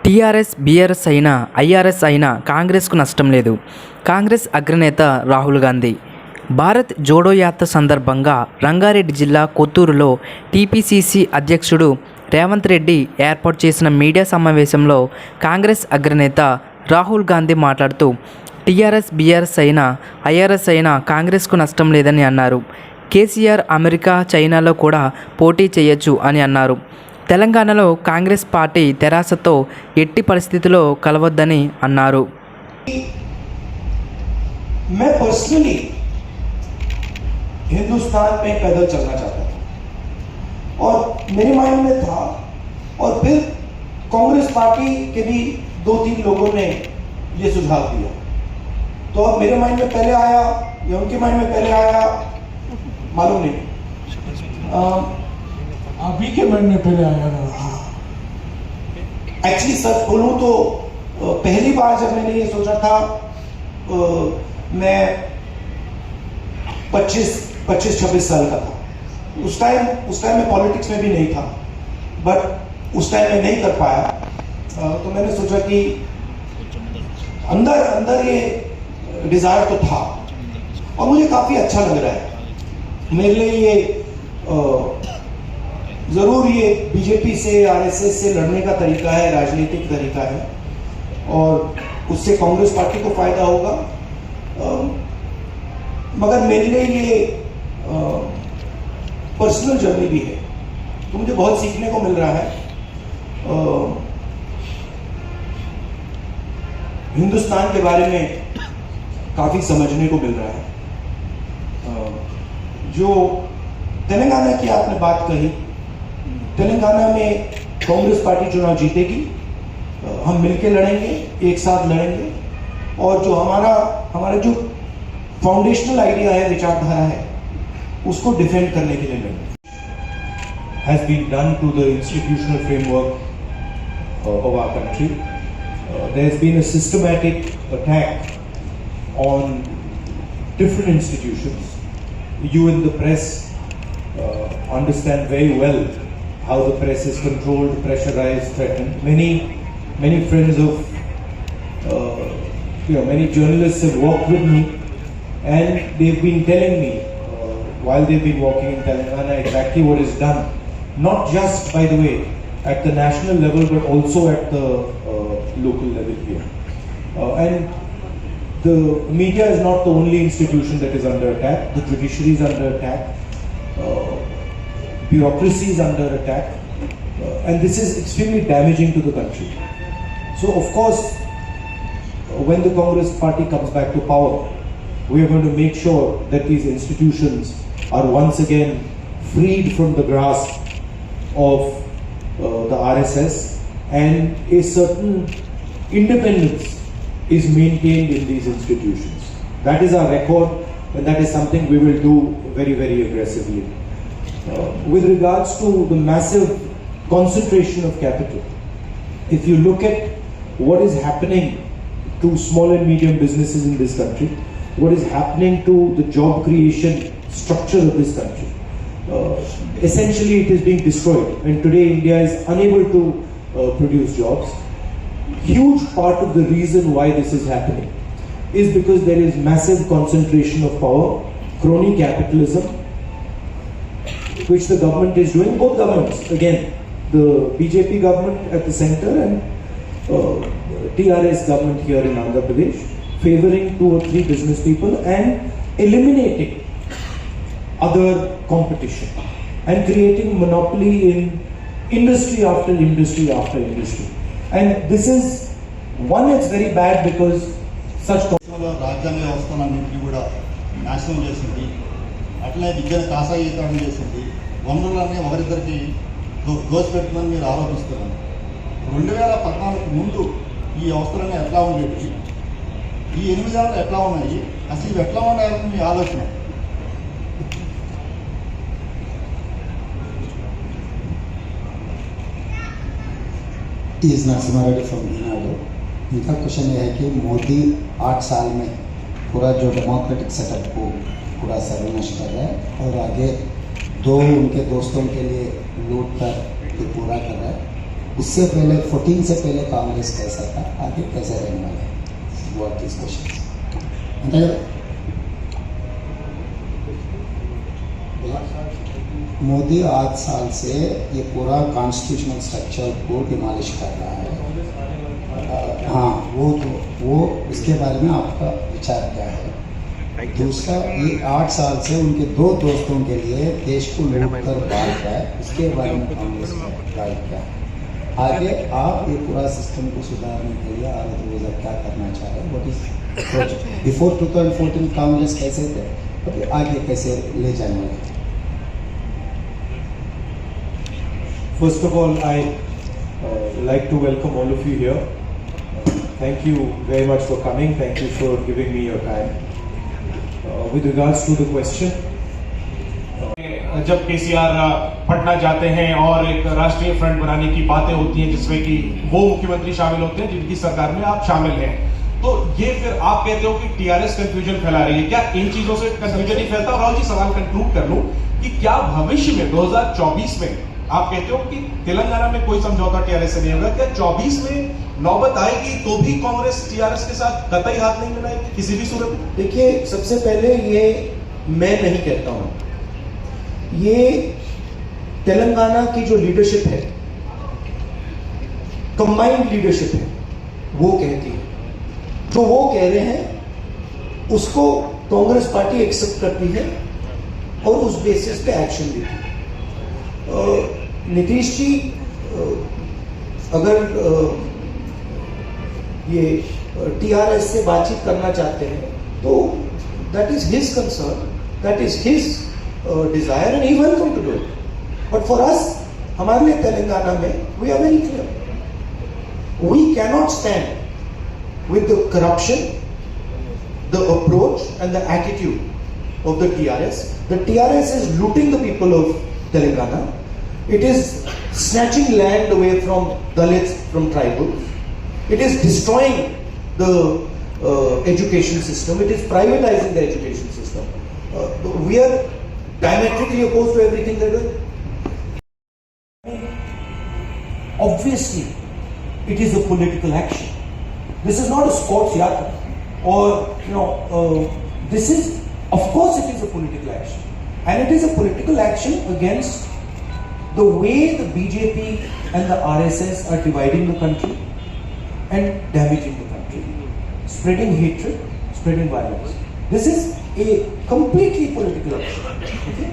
TRS BRS అయినా IRS అయినా కాంగ్రెస్కు నష్టం లేదు. కాంగ్రెస్ అగ్రనేత రాహుల్ గాంధీ భారత్ జోడో యాత్ర సందర్భంగా రంగారెడ్డి జిల్లా కొత్తూరులో టీపీసీసీ అధ్యక్షుడు రేవంత్ రెడ్డి ఏర్పాటు చేసిన మీడియా సమావేశంలో కాంగ్రెస్ అగ్రనేత రాహుల్ గాంధీ మాట్లాడుతూ టీఆర్ఎస్ బీఆర్ఎస్ అయినా ఐఆర్ఎస్ అయినా కాంగ్రెస్కు నష్టం లేదని అన్నారు. కేసీఆర్ అమెరికా చైనాలో కూడా పోటీ చేయొచ్చు అని అన్నారు. తెలంగాణలో కాంగ్రెస్ పార్టీ తెరాసతో ఎట్టి పరిస్థితిలో కలవద్దని అన్నారు. मैं पर्सनली हिंदुस्तान में पैदल चलना चाहता था और मेरे माइंड में था, और फिर कांग्रेस पार्टी के भी 2-3 लोगों ने ये सुझाव दिया. तो अब मेरे माइंड में पहले आया या उनके माइंड में पहले आया मालूम नहीं. अभी के माइंड में पहले आया ना. एक्चुअली सच बोलूं तो पहली बार जब मैंने ये सोचा था, मैं 25-26 साल का था. उस टाइम मैं पॉलिटिक्स में भी नहीं था, बट उस टाइम मैं नहीं कर पाया. तो मैंने सोचा कि अंदर ये डिजायर तो था और मुझे काफी अच्छा लग रहा है. मेरे लिए ये जरूर ये बीजेपी से आरएसएस से लड़ने का तरीका है, राजनीतिक तरीका है, और उससे कांग्रेस पार्टी को फायदा होगा. मगर मेरे लिए ये पर्सनल जर्नी भी है, तो मुझे बहुत सीखने को मिल रहा है. हिंदुस्तान के बारे में काफी समझने को मिल रहा है. जो तेलंगाना की आपने बात कही, तेलंगाना में कांग्रेस पार्टी चुनाव जीतेगी. हम मिलकर लड़ेंगे, एक साथ लड़ेंगे, और जो हमारा जो फाउंडेशनल आइडिया है, विचारधारा है, उसको डिफेंड करने के लिए लड़ेंगे. Has been done to the institutional framework of our country. There has been a systematic attack on different institutions. You in the press understand very well how the press is controlled, pressurized, threatened. Many friends of many journalists have walked with me, and they've been telling me while they've been walking in Telangana exactly what is done, not just, by the way, at the national level, but also at the local level here. And the media is not the only institution that is under attack. The judiciary is under attack. Bureaucracy is under attack, and this is extremely damaging to the country. So of course, when the Congress party comes back to power, we are going to make sure that these institutions are once again freed from the grasp of the RSS, and a certain independence is maintained in these institutions. That is our record, and that is something we will do very, very aggressively. With regards to the massive concentration of capital, if you look at what is happening to small and medium businesses in this country, what is happening to the job creation structure of this country, essentially it is being destroyed, and today India is unable to produce jobs. Huge part of the reason why this is happening is because there is massive concentration of power, crony capitalism, which the government is doing, both governments, again, the BJP government at the center and TRS government here in Andhra Pradesh, favoring 2 or 3 business people and eliminating other competition and creating monopoly in industry after industry after industry. And this is one, it's very bad because such రాజ్యాంగ వ్యవస్థలన్నింటినీ కూడా నాశనం చేసింది. అట్లనే విద్యను కాషాయీకరణ చేసింది. వనరులన్నీ ఒకరిద్దరికి దోచిపెట్టుమని మీరు ఆరోపిస్తున్నారు. 2014 ముందు ఈ వ్యవస్థలన్నీ ఎట్లా ఉండేవి, ఈ 8 ఏళ్ళు ఎట్లా ఉన్నాయి, అసలు ఇవి ఎట్లా ఉన్నాయని మీ ఆలోచన? इस नरसिम्हा रेड्डी फ्रॉम ईनाडु. इनका क्वेश्चन ये है कि मोदी 8 साल में पूरा जो डेमोक्रेटिक सेटअप को पूरा सर्वनाश कर रहा है, और आगे 2 उनके दोस्तों के लिए लूट कर पूरा कर रहा है. उससे पहले 14 से पहले कांग्रेस कैसा था, आगे कैसा रहने वाला है, व्हाट इज क्वेश्चन अंदर। मोदी 8 साल से ये पूरा कॉन्स्टिट्यूशनल स्ट्रक्चर को डिमोलिश कर रहा है। हाँ, वो इसके बारे में आपका विचार क्या है? दूसरा, ये 8 साल से उनके 2 दोस्तों के लिए देश को लूट कर बांट रहा है, इसके बारे में कांग्रेस का राय क्या है? आगे आप ये पूरा सिस्टम को सुधारने के लिए आगे क्या करना चाह रहे हैं? व्हाट इज बिफोर 2014 कांग्रेस कैसे थे, तो आगे कैसे ले जाएंगे? First of all, I like to welcome all of you here. Thank you very much for coming. Thank you for giving me your time. With regards to the question, जब केसीआर पटना जाते हैं और एक राष्ट्रीय फ्रंट बनाने की बातें होती हैं जिसमें कि वो मुख्यमंत्री शामिल होते हैं जिनकी सरकार में आप शामिल हैं, तो ये फिर आप कहते हो कि टीआरएस कंफ्यूजन फैला रही है। क्या इन चीजों से कंफ्यूजन नहीं फैलता? और राहुल जी, सवाल कंक्लूड कर लूं कि क्या भविष्य में 2024 में आप कहते हो कि तेलंगाना में कोई समझौता टीआरएस से नहीं होगा, क्या 24 में नौबत आएगी तो भी कांग्रेस टीआरएस के साथ कतई हाथ नहीं मिलाएगी किसी भी सूरत में? देखिए, सबसे पहले ये मैं नहीं कहता हूं, ये तेलंगाना की जो लीडरशिप है, कंबाइंड लीडरशिप है, वो कहती है। जो वो कह रहे हैं उसको कांग्रेस पार्टी एक्सेप्ट करती है और उस बेसिस पे एक्शन लेती है। नीतीश जी अगर ये टीआरएस से बातचीत करना चाहते हैं तो that is his concern, that is his desire and he welcome to do it. But for us, हमारे लिए तेलंगाना में we are very clear, we cannot stand with the corruption, the approach and the attitude of the TRS. The TRS is looting the people of Telangana. It is snatching land away from Dalits, from tribals. It is destroying the education system. It is privatizing the education system. We are diametrically opposed to everything they're doing. Obviously, it is a political action. This is not a sports yatra, or this is. Of course it is a political action, and it is a political action against the way the BJP and the RSS are dividing the country and damaging the country, spreading hatred, spreading violence. This is a completely political action. Okay?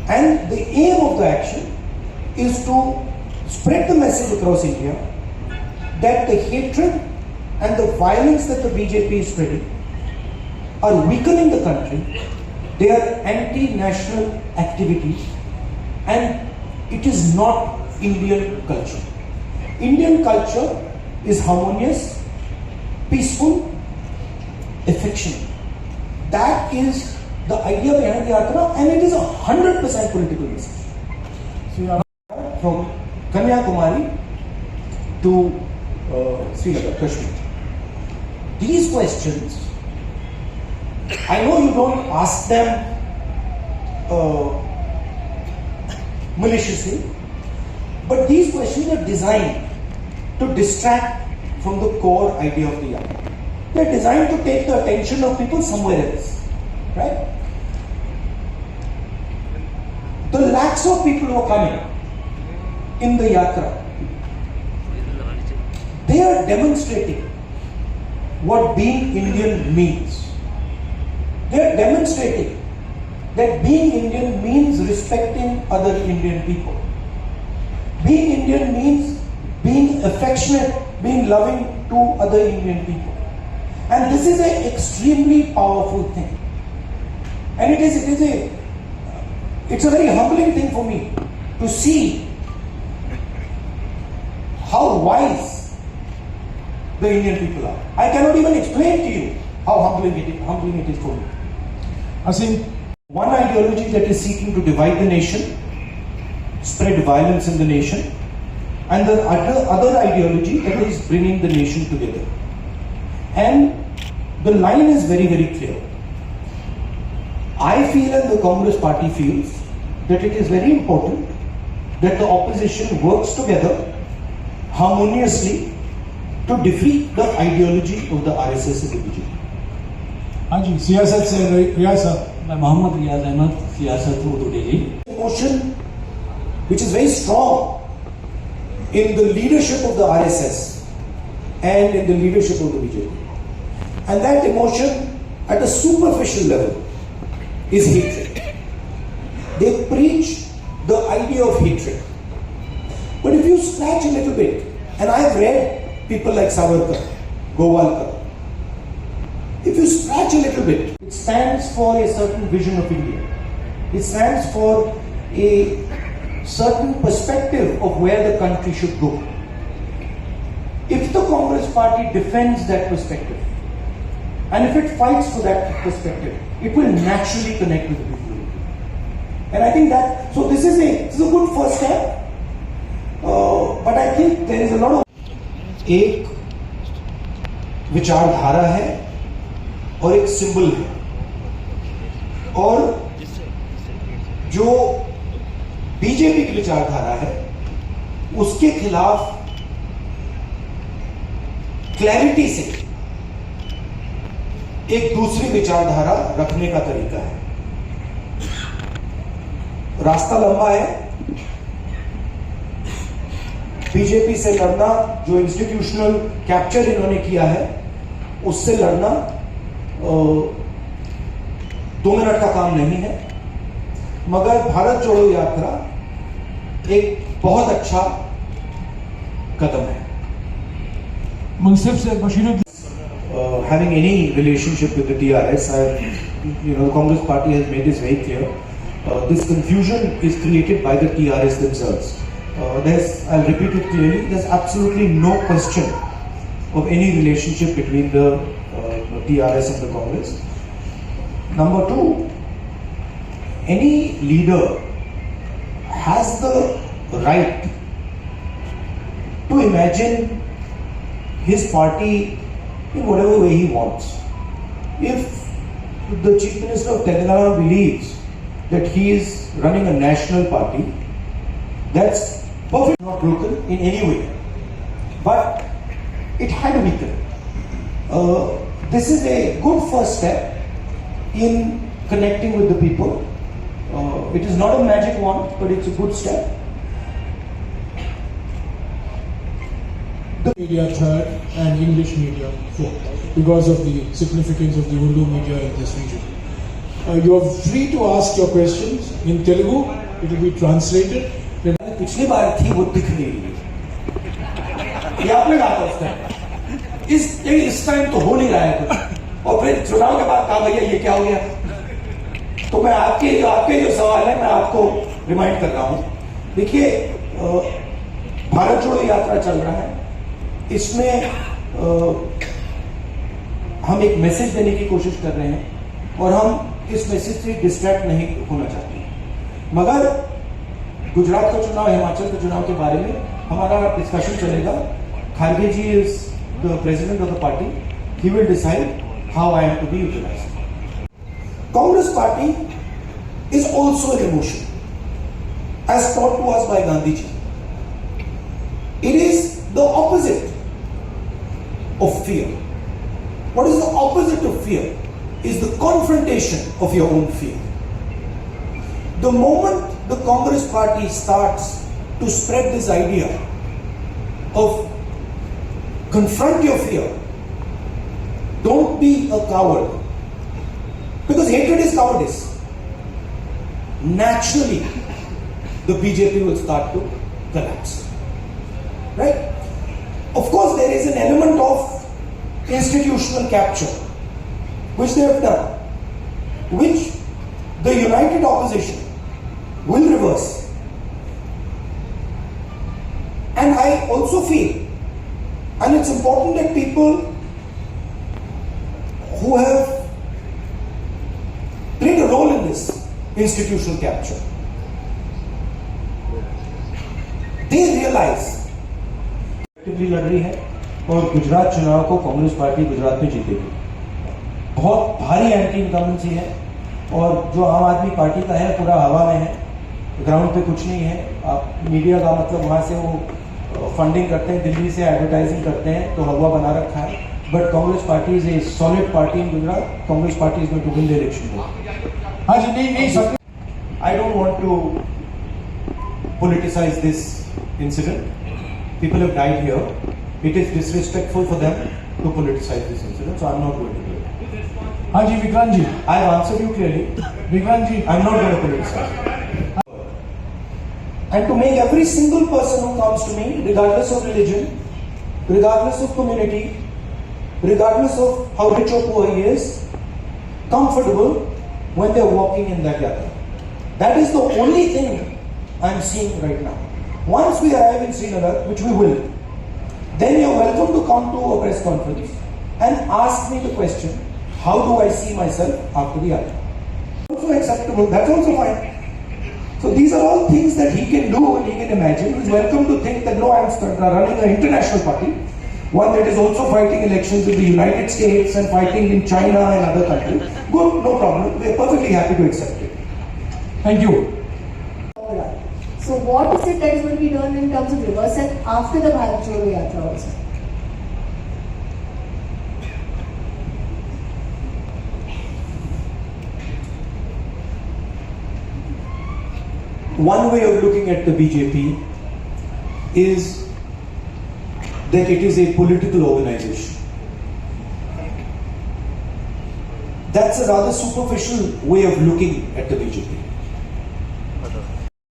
And the aim of the action is to spread the message across India that the hatred and the violence that the BJP is spreading are weakening the country. They are anti-national activities, and it is not Indian culture. Indian culture is harmonious, peaceful, affectionate. That is the idea behind the yatra, and it is 100% political message. From Kanyakumari to Srinagar, Kashmir. These questions, I know you don't ask them maliciously, but these questions are designed to distract from the core idea of the yatra. They are designed to take the attention of people somewhere else, right? The lakhs of people who are coming in the yatra, they are demonstrating what being Indian means. They are demonstrating that being Indian means respecting other Indian people. Being Indian means being affectionate, being loving to other Indian people. And this is an extremely powerful thing. And it's a very humbling thing for me to see how wise the Indian people are. I cannot even explain to you how humbling it is for me. I think one ideology that is seeking to divide the nation, spread violence in the nation, and the other ideology that is bringing the nation together. And the line is very, very clear. I feel, and the Congress party feels, that it is very important that the opposition works together harmoniously to defeat the ideology of the RSS and the BJP. हाँ जी, सियासत से रियाज साहब। मैं मोहम्मद रियाज अहमद, सियासत Urdu daily. Emotion which is very strong in the leadership of the RSS and in the leadership of the BJP. And that emotion at a superficial level is hatred. They preach the idea of hatred. But if you scratch a little bit, and I have read people like Savarkar, Gowalkar, if you scratch a little bit, it stands for a certain vision of India. It stands for a certain perspective of where the country should go. If the Congress party defends that perspective, and if it fights for that perspective, it will naturally connect with the people. And I think that, so this is a good first step. But I think there is a lot of एक विचारधारा है और एक symbol है, और जो BJP की विचारधारा है उसके खिलाफ क्लैरिटी से एक दूसरी विचारधारा रखने का तरीका है। रास्ता लंबा है। बीजेपी से लड़ना, जो इंस्टीट्यूशनल कैप्चर इन्होंने किया है, उससे लड़ना 2 मिनट का काम नहीं है। मगर भारत जोड़ो यात्रा एक बहुत अच्छा कदम है। मुंसिफ से Bashiruddin. Having any relationship with the TRS, the Congress party has made this very clear. This confusion is created by the TRS themselves. I'll repeat it clearly, there's absolutely no question of any relationship between the TRS and the Congress. Number 2, any leader has the right to imagine his party in whatever way he wants. If the Chief Minister of Telangana believes that he is running a national party, that's perfectly not broken in any way. But it had to be done. This is a good first step in connecting with the people. It is not a magic wand, but it's a good step. The media third and English media fourth, because of the significance of the Urdu media in this region. You are free to ask your questions in Telugu. It will be translated. पिछली बार थी वो दिख नहीं रही, ये आपने कहा था उस टाइम। इस टाइम तो हो नहीं रहा है कुछ, और फिर चुनाव के बाद कहा भैया ये क्या हो गया। तो मैं आपके जो सवाल है मैं आपको रिमाइंड कर रहा हूं। देखिए, भारत जोड़ो यात्रा चल रहा है, इसमें हम एक मैसेज देने की कोशिश कर रहे हैं और हम इस मैसेज से डिस्ट्रैक्ट नहीं होना चाहते। मगर गुजरात का चुनाव, हिमाचल के चुनाव के बारे में हमारा डिस्कशन चलेगा। Kharge ji is the president of the party, he will decide how I am to be utilised. Congress party is also an emotion as taught to us by Gandhi ji. It is the opposite of fear. What is the opposite of fear? Is the confrontation of your own fear. The moment the Congress party starts to spread this idea of confront your fear, don't be a coward, because hatred is cowardice, naturally the BJP will start to collapse. Right? Of course, there is an element of institutional capture, which they have done, which the united opposition will reverse. And I also feel, and it's important that people who have played a role in this institutional capture, they realize लड़ रही है और गुजरात चुनाव को Congress party Gujarat में जीतेगी। बहुत भारी एंटी इनकम्बेंसी है और जो आम आदमी पार्टी का है पूरा हवा में है। ग्राउंड पे कुछ नहीं है। आप मीडिया का मतलब वहाँ से वो फंडिंग करते हैं, दिल्ली से एडवर्टाइजिंग करते हैं, तो हवा बना रखा है। But Congress party is a solid party in Gujarat. Congress party is going to win the election. हाँ जी, नहीं sir, I don't want to politicize this incident. People have died here. It is disrespectful for them to politicize this incident, so I'm not going to do it. हाँ जी विक्रांत जी, I have answered you clearly. Vikrant ji, I'm not going to politicize it. And to make every single person who comes to me, regardless of religion, regardless of community, regardless of how rich or poor he is, comfortable when they're walking in that yatra. That is the only thing I'm seeing right now. Once we arrive in Srinagar, which we will, then you're welcome to come to a press conference and ask me the question, how do I see myself after the yatra? Also acceptable, that's also fine. So these are all things that he can do and he can imagine. He's welcome to think that no, I'm running an international party, one that is also fighting elections in the United States and fighting in China and other countries. Good, no problem. We're perfectly happy to accept it. thank you. So what is it that is going to be done in terms of reversal after the Bharat Jodo Yatra also? One way of looking at the BJP is that it is a political organization. That's a rather superficial way of looking at the BJP.